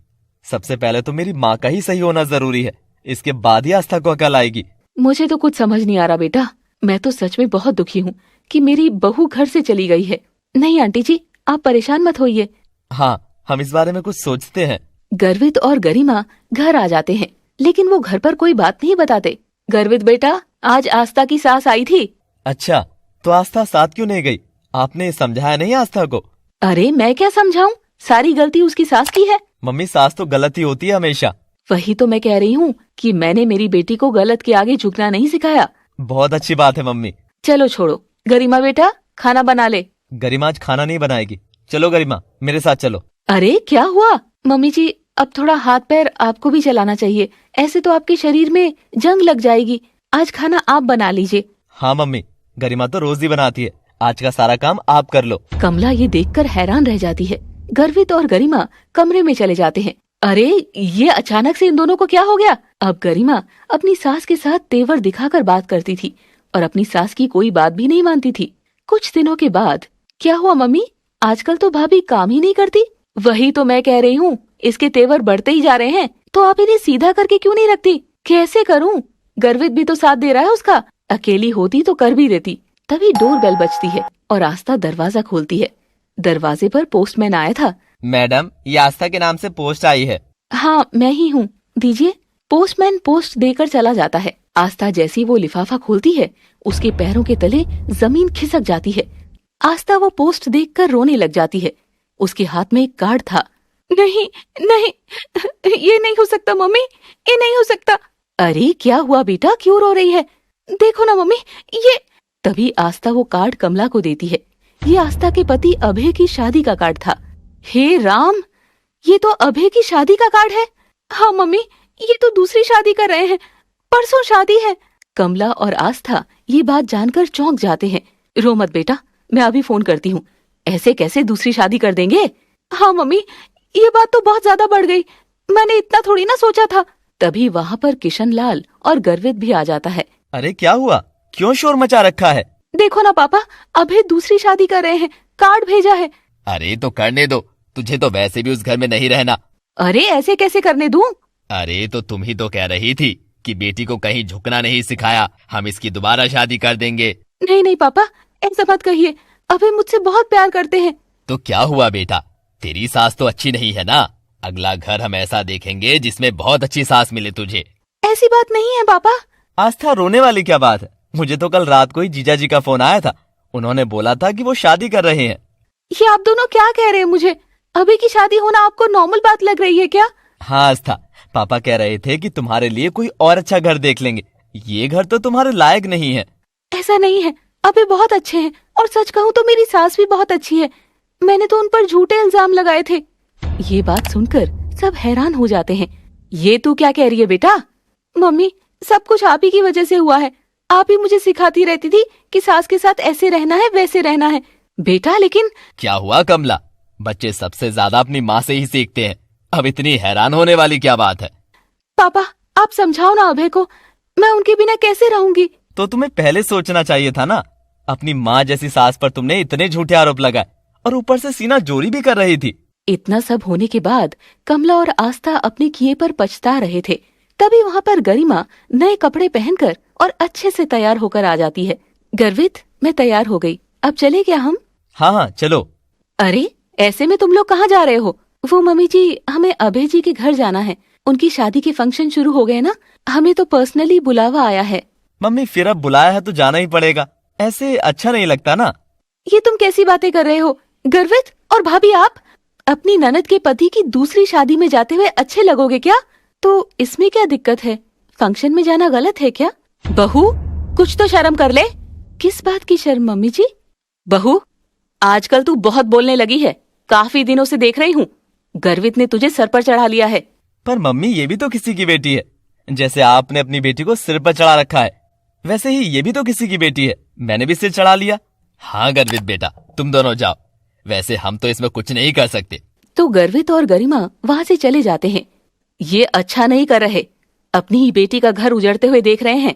सबसे पहले तो मेरी माँ का ही सही होना जरूरी है, इसके बाद ही आस्था को अकल आएगी। मुझे तो कुछ समझ नहीं आ रहा बेटा, मैं तो सच में बहुत दुखी हूँ कि मेरी बहू घर से चली गई है। नहीं आंटी जी, आप परेशान मत होइए। हाँ, हम इस बारे में कुछ सोचते हैं। गर्वित और गरिमा घर आ जाते हैं, लेकिन वो घर पर कोई बात नहीं बताते। गर्वित बेटा, आज आस्था की सास आई थी। अच्छा, तो आस्था साथ क्यों नहीं गई? आपने समझाया नहीं आस्था को? अरे मैं क्या समझाऊं, सारी गलती उसकी सास की है। मम्मी, सास तो गलत ही होती है हमेशा। वही तो मैं कह रही हूँ कि मैंने मेरी बेटी को गलत के आगे झुकना नहीं सिखाया। बहुत अच्छी बात है मम्मी। चलो छोड़ो, गरिमा बेटा खाना बना ले। गरिमा आज खाना नहीं बनाएगी। चलो गरिमा, मेरे साथ चलो। अरे क्या हुआ? मम्मी जी, अब थोड़ा हाथ पैर आपको भी चलाना चाहिए, ऐसे तो आपके शरीर में जंग लग जाएगी। आज खाना आप बना लीजिए। हाँ मम्मी, गरिमा तो रोज ही बनाती है, आज का सारा काम आप कर लो। कमला ये देखकर हैरान रह जाती है। गर्वित और गरिमा कमरे में चले जाते हैं। अरे ये अचानक से इन दोनों को क्या हो गया? अब गरिमा अपनी सास के साथ तेवर दिखाकर बात करती थी और अपनी सास की कोई बात भी नहीं मानती थी। कुछ दिनों के बाद, क्या हुआ मम्मी, आजकल तो भाभी काम ही नहीं करती? वही तो मैं कह रही हूँ, इसके तेवर बढ़ते ही जा रहे हैं, तो आप इन्हें सीधा करके क्यों नहीं रखती? कैसे करूँ? गर्वित भी तो साथ दे रहा है उसका, अकेली होती तो कर भी देती। तभी डोरबेल बजती है और आस्था दरवाजा खोलती है। दरवाजे पर पोस्टमैन आया था। मैडम, ये आस्था के नाम से पोस्ट आई है। हाँ मैं ही हूँ, दीजिए। पोस्टमैन पोस्ट देकर चला जाता है। आस्था जैसी वो लिफाफा खोलती है, उसके पैरों के तले जमीन खिसक जाती है। आस्था वो पोस्ट देखकर रोने लग जाती है। उसके हाथ में एक कार्ड था। नहीं नहीं, ये नहीं हो सकता मम्मी, ये नहीं हो सकता। अरे क्या हुआ बेटा, क्यों रो रही है? देखो ना मम्मी, ये। तभी आस्था वो कार्ड कमला को देती है। ये आस्था के पति अभय की शादी का कार्ड था। हे राम, ये तो अभय की शादी का कार्ड है। हाँ मम्मी, ये तो दूसरी शादी कर रहे हैं, परसों शादी है। कमला और आस्था ये बात जानकर चौंक जाते हैं। रो मत बेटा, मैं अभी फोन करती हूँ। ऐसे कैसे दूसरी शादी कर देंगे? हाँ मम्मी, ये बात तो बहुत ज्यादा बढ़ गई, मैंने इतना थोड़ी ना सोचा था। तभी वहाँ पर किशन लाल और गर्वित भी आ जाता है। अरे क्या हुआ, क्यों शोर मचा रखा है? देखो ना पापा, अभय दूसरी शादी कर रहे हैं, कार्ड भेजा है। अरे तो करने दो, तुझे तो वैसे भी उस घर में नहीं रहना। अरे ऐसे कैसे करने दूं? अरे तो तुम ही तो कह रही थी कि बेटी को कहीं झुकना नहीं सिखाया, हम इसकी दोबारा शादी कर देंगे। नहीं नहीं पापा, ऐसा मत कहिए, अभय मुझसे बहुत प्यार करते हैं। तो क्या हुआ बेटा, तेरी सास तो अच्छी नहीं है ना? अगला घर हम ऐसा देखेंगे जिसमें बहुत अच्छी सास मिले तुझे। ऐसी बात नहीं है पापा। आस्था, रोने वाली क्या बात है? मुझे तो कल रात को ही जीजा जी का फोन आया था, उन्होंने बोला था कि वो शादी कर रहे हैं। ये आप दोनों क्या कह रहे हैं मुझे? अभय की शादी होना आपको नॉर्मल बात लग रही है क्या? हाँ आस्था, पापा कह रहे थे कि तुम्हारे लिए कोई और अच्छा घर देख लेंगे, ये घर तो तुम्हारे लायक नहीं है। ऐसा नहीं है, अभय बहुत अच्छे हैं, और सच कहूँ तो मेरी सास भी बहुत अच्छी है। मैंने तो उन पर झूठे इल्जाम लगाए थे। ये बात सुनकर सब हैरान हो जाते हैं। ये तू क्या कह रही है बेटा? मम्मी, सब कुछ आप ही की वजह से हुआ है। आप ही मुझे सिखाती रहती थी कि सास के साथ ऐसे रहना है, वैसे रहना है। बेटा लेकिन। क्या हुआ कमला, बच्चे सबसे ज्यादा अपनी माँ से ही सीखते हैं, अब इतनी हैरान होने वाली क्या बात है? पापा आप समझाओ ना अभय को, मैं उनके बिना कैसे रहूंगी? तो तुम्हें पहले सोचना चाहिए था ना, अपनी माँ जैसी सास पर तुमने इतने झूठे आरोप लगाए और ऊपर से सीना जोरी भी कर रही थी। इतना सब होने के बाद कमला और आस्था अपने किए पर पछता रहे थे। तभी वहाँ पर गरिमा नए कपड़े पहनकर और अच्छे से तैयार होकर आ जाती है। गर्वित, मैं तैयार हो गई, अब चले क्या हम? हाँ हाँ चलो। अरे ऐसे में तुम लोग कहाँ जा रहे हो? वो मम्मी जी, हमें अभय जी के घर जाना है, उनकी शादी के फंक्शन शुरू हो गए ना, हमें तो पर्सनली बुलावा आया है। मम्मी फिर अब बुलाया है तो जाना ही पड़ेगा, ऐसे अच्छा नहीं लगता ना। ये तुम कैसी बातें कर रहे हो? गर्वित और भाभी, आप अपनी ननद के पति की दूसरी शादी में जाते हुए अच्छे लगोगे क्या? तो इसमें क्या दिक्कत है? फंक्शन में जाना गलत है क्या? बहू, कुछ तो शर्म कर ले। किस बात की शर्म मम्मी जी? बहू, आजकल तू बहुत बोलने लगी है, काफी दिनों से देख रही हूँ। गर्वित ने तुझे सर पर चढ़ा लिया है। पर मम्मी, ये भी तो किसी की बेटी है, जैसे आपने अपनी बेटी को सिर पर चढ़ा रखा है, वैसे ही ये भी तो किसी की बेटी है, मैंने भी सिर चढ़ा लिया। हाँ गर्वित बेटा, तुम दोनों जाओ, वैसे हम तो इसमें कुछ नहीं कर सकते। तो गर्वित और गरिमा वहाँ से चले जाते हैं। ये अच्छा नहीं कर रहे, अपनी ही बेटी का घर उजड़ते हुए देख रहे हैं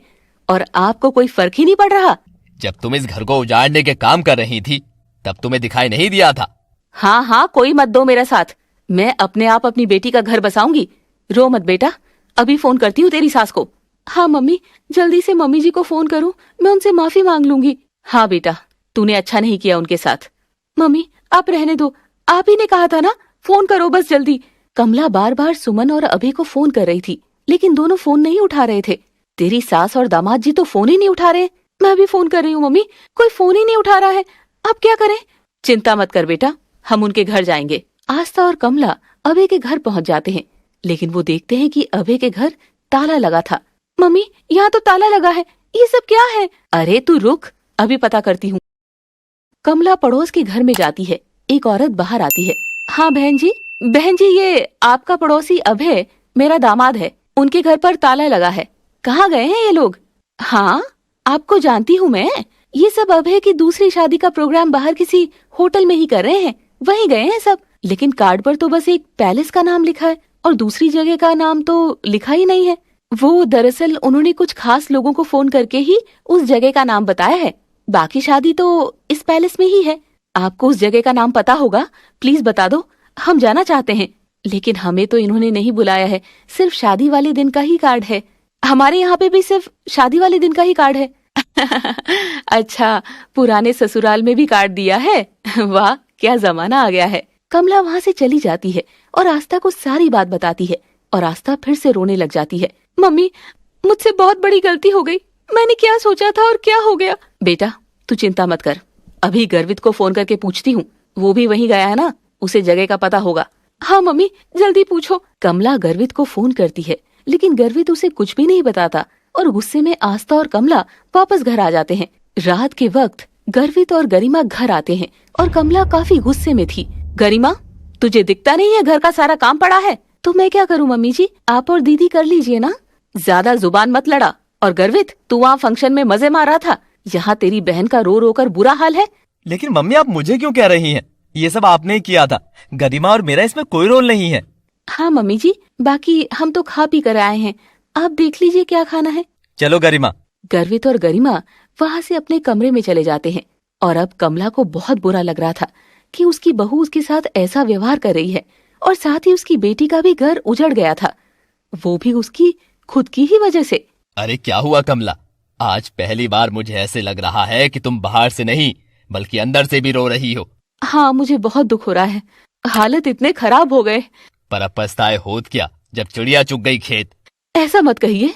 और आपको कोई फर्क ही नहीं पड़ रहा। जब तुम इस घर को उजाड़ने के काम कर रही थी तब तुम्हें दिखाई नहीं दिया था? हाँ हाँ, कोई मत दो मेरा साथ, मैं अपने आप अपनी बेटी का घर बसाऊंगी। रो मत बेटा, अभी फोन करती हूँ तेरी सास को। हाँ मम्मी, जल्दी से मम्मी जी को फोन करूँ, मैं उनसे माफी मांग लूंगी। हाँ बेटा, तूने अच्छा नहीं किया उनके साथ। मम्मी आप रहने दो, आप ही ने कहा था ना, फोन करो बस जल्दी। कमला बार बार सुमन और अभय को फोन कर रही थी, लेकिन दोनों फोन नहीं उठा रहे थे। तेरी सास और दामाद जी तो फोन ही नहीं उठा रहे। मैं भी फोन कर रही हूँ मम्मी, कोई फोन ही नहीं उठा रहा है, अब क्या करें? चिंता मत कर बेटा, हम उनके घर जाएंगे। आस्था और कमला अभय के घर पहुंच जाते हैं, लेकिन वो देखते हैं कि अभय के घर ताला लगा था। मम्मी, यहाँ तो ताला लगा है, ये सब क्या है? अरे तू रुक, अभी पता करती हूँ। कमला पड़ोस के घर में जाती है। एक औरत बाहर आती है। हाँ बहन जी, ये आपका पड़ोसी अभय मेरा दामाद है, उनके घर पर ताला लगा है। कहाँ गए हैं ये लोग? हाँ आपको जानती हूँ मैं, ये सब अभय की दूसरी शादी का प्रोग्राम बाहर किसी होटल में ही कर रहे हैं, वहीं गए हैं सब। लेकिन कार्ड पर तो बस एक पैलेस का नाम लिखा है, और दूसरी जगह का नाम तो लिखा ही नहीं है। वो दरअसल उन्होंने कुछ खास लोगों को फोन करके ही उस जगह का नाम बताया है। बाकी शादी तो इस पैलेस में ही है। आपको उस जगह का नाम पता होगा, प्लीज बता दो, हम जाना चाहते हैं। लेकिन हमें तो इन्होंने नहीं बुलाया है, सिर्फ शादी वाले दिन का ही कार्ड है। हमारे यहाँ पे भी सिर्फ शादी वाले दिन का ही कार्ड है। अच्छा, पुराने ससुराल में भी कार्ड दिया है। वाह, क्या जमाना आ गया है। कमला वहाँ से चली जाती है और आस्था को सारी बात बताती है और आस्था फिर से रोने लग जाती है। मम्मी, मुझसे बहुत बड़ी गलती हो गई। मैंने क्या सोचा था और क्या हो गया। बेटा, तू चिंता मत कर, अभी गर्वित को फोन करके पूछती हूँ। वो भी वहीं गया है ना, उसे जगह का पता होगा। हाँ मम्मी, जल्दी पूछो। कमला गर्वित को फोन करती है, लेकिन गर्वित उसे कुछ भी नहीं बताता और गुस्से में आस्था और कमला वापस घर आ जाते हैं। रात के वक्त गर्वित और गरिमा घर आते हैं और कमला काफी गुस्से में थी। गरिमा, तुझे दिखता नहीं है घर का सारा काम पड़ा है? तो मैं क्या करूँ मम्मी जी, आप और दीदी कर लीजिए ना। ज्यादा जुबान मत लड़ा। और गर्वित, तू वहाँ फंक्शन में मजे मार रहा था, यहाँ तेरी बहन का रो रो कर बुरा हाल है। लेकिन मम्मी, आप मुझे क्यों कह रही हैं? ये सब आपने ही किया था। गरिमा और मेरा इसमें कोई रोल नहीं है। हाँ मम्मी जी, बाकी हम तो खा पी कर आए हैं, आप देख लीजिए क्या खाना है। चलो गरिमा। गर्वित और गरिमा वहाँ से अपने कमरे में चले जाते हैं और अब कमला को बहुत बुरा लग रहा था कि उसकी बहू उसके साथ ऐसा व्यवहार कर रही है और साथ ही उसकी बेटी का भी घर उजड़ गया था, वो भी उसकी खुद की ही वजह से। अरे क्या हुआ कमला? आज पहली बार मुझे ऐसे लग रहा है कि तुम बाहर से नहीं बल्कि अंदर से भी रो रही हो। हाँ, मुझे बहुत दुख हो रहा है, हालत इतने खराब हो गए। पर अब पछताए होत क्या, जब चिड़िया चुग गई खेत। ऐसा मत कहिए,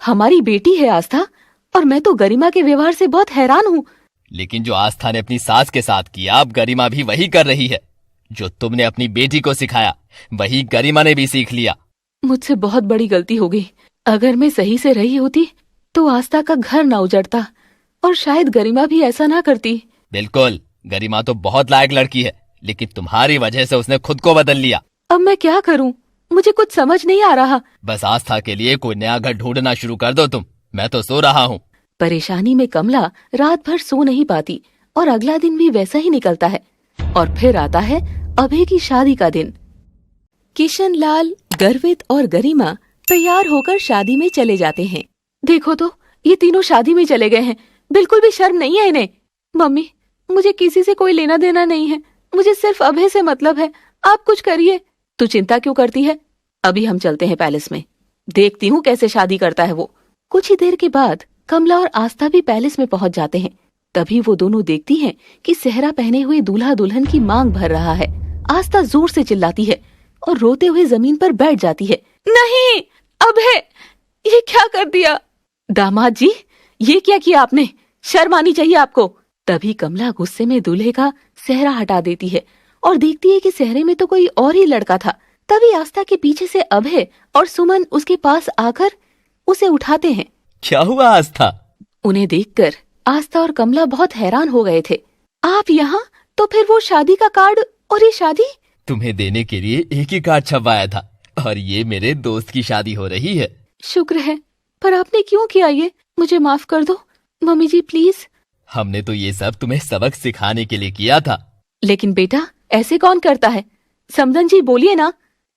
हमारी बेटी है आस्था और मैं तो गरिमा के व्यवहार से बहुत हैरान हूँ। लेकिन जो आस्था ने अपनी सास के साथ किया, अब गरिमा भी वही कर रही है। जो तुमने अपनी बेटी को सिखाया, वही गरिमा ने भी सीख लिया। मुझसे बहुत बड़ी गलती हो गई। अगर मैं सही से रही होती तो आस्था का घर न उजड़ता और शायद गरिमा भी ऐसा ना करती। बिल्कुल, गरिमा तो बहुत लायक लड़की है, लेकिन तुम्हारी वजह से उसने खुद को बदल लिया। अब मैं क्या करूं, मुझे कुछ समझ नहीं आ रहा। बस आस्था के लिए कोई नया घर ढूंढना शुरू कर दो तुम। मैं तो सो रहा हूँ। परेशानी में कमला रात भर सो नहीं पाती और अगला दिन भी वैसा ही निकलता है और फिर आता है अभय की शादी का दिन। किशन लाल, गर्वित और गरिमा तैयार होकर शादी में चले जाते हैं। देखो तो, ये तीनों शादी में चले गए हैं, बिल्कुल भी शर्म नहीं है इन्हें। मम्मी, मुझे किसी से कोई लेना देना नहीं है, मुझे सिर्फ अभय से मतलब है, आप कुछ करिए। तू चिंता क्यों करती है, अभी हम चलते हैं पैलेस में, देखती हूँ कैसे शादी करता है वो। कुछ ही देर के बाद कमला और आस्था भी पैलेस में पहुंच जाते हैं। तभी वो दोनों देखती हैं कि सेहरा पहने हुए दूल्हा दुल्हन की मांग भर रहा है। आस्था जोर से चिल्लाती है और रोते हुए जमीन पर बैठ जाती है। नहीं अभय, ये क्या कर दिया? दामाद जी, ये क्या किया आपने? शर्म आनी चाहिए आपको। तभी कमला गुस्से में दूल्हे का सेहरा हटा देती है और देखती है कि सेहरे में तो कोई और ही लड़का था। तभी आस्था के पीछे से अभय और सुमन उसके पास आकर उसे उठाते हैं। क्या हुआ आस्था? उन्हें देखकर आस्था और कमला बहुत हैरान हो गए थे। आप यहाँ? तो फिर वो शादी का कार्ड और ये शादी? तुम्हें देने के लिए एक ही कार्ड छपवाया था और ये मेरे दोस्त की शादी हो रही है। शुक्र है, पर आपने क्यों किया ये? मुझे माफ कर दो मम्मी जी, प्लीज। हमने तो ये सब तुम्हें सबक सिखाने के लिए किया था। लेकिन बेटा, ऐसे कौन करता है? समधन जी बोलिए ना।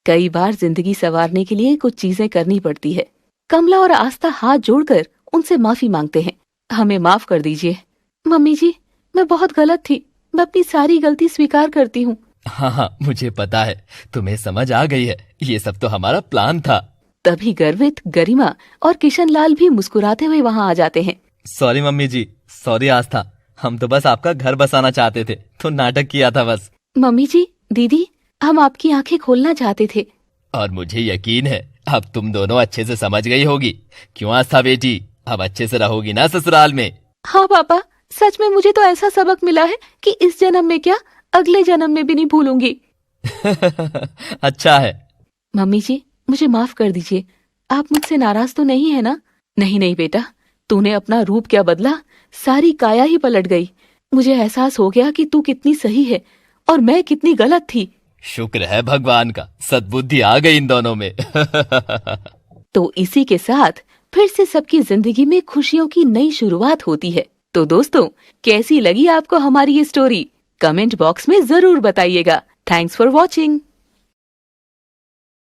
कई बार जिंदगी संवारने के लिए कुछ चीजें करनी पड़ती है। कमला और आस्था हाथ जोड़कर उनसे माफी मांगते हैं। हमें माफ कर दीजिए मम्मी जी, मैं बहुत गलत थी, मैं अपनी सारी गलती स्वीकार करती हूँ। हाँ, मुझे पता है, तुम्हें समझ आ गई है, ये सब तो हमारा प्लान था। तभी गर्वित, गरिमा और किशन लाल भी मुस्कुराते हुए वहाँ आ जाते हैं। सॉरी मम्मी जी, सॉरी आस्था, हम तो बस आपका घर बसाना चाहते थे, तो नाटक किया था बस। मम्मी जी, दीदी, हम आपकी आंखें खोलना चाहते थे। और मुझे यकीन है अब तुम दोनों अच्छे से समझ गई होगी। क्यों आस्था बेटी, अब अच्छे से रहोगी ना ससुराल में? हाँ पापा, सच में मुझे तो ऐसा सबक मिला है कि इस जन्म में क्या, अगले जन्म में भी नहीं भूलूंगी। अच्छा है। मम्मी जी, मुझे माफ कर दीजिए, आप मुझसे नाराज तो नहीं है ना? नहीं नहीं बेटा, तूने अपना रूप क्या बदला, सारी काया ही पलट गई। मुझे एहसास हो गया कि तू कितनी सही है और मैं कितनी गलत थी। शुक्र है भगवान का, सद्बुद्धि आ गई इन दोनों में। तो इसी के साथ फिर से सबकी जिंदगी में खुशियों की नई शुरुआत होती है। तो दोस्तों, कैसी लगी आपको हमारी ये स्टोरी? कमेंट बॉक्स में जरूर बताइएगा। Thanks for watching.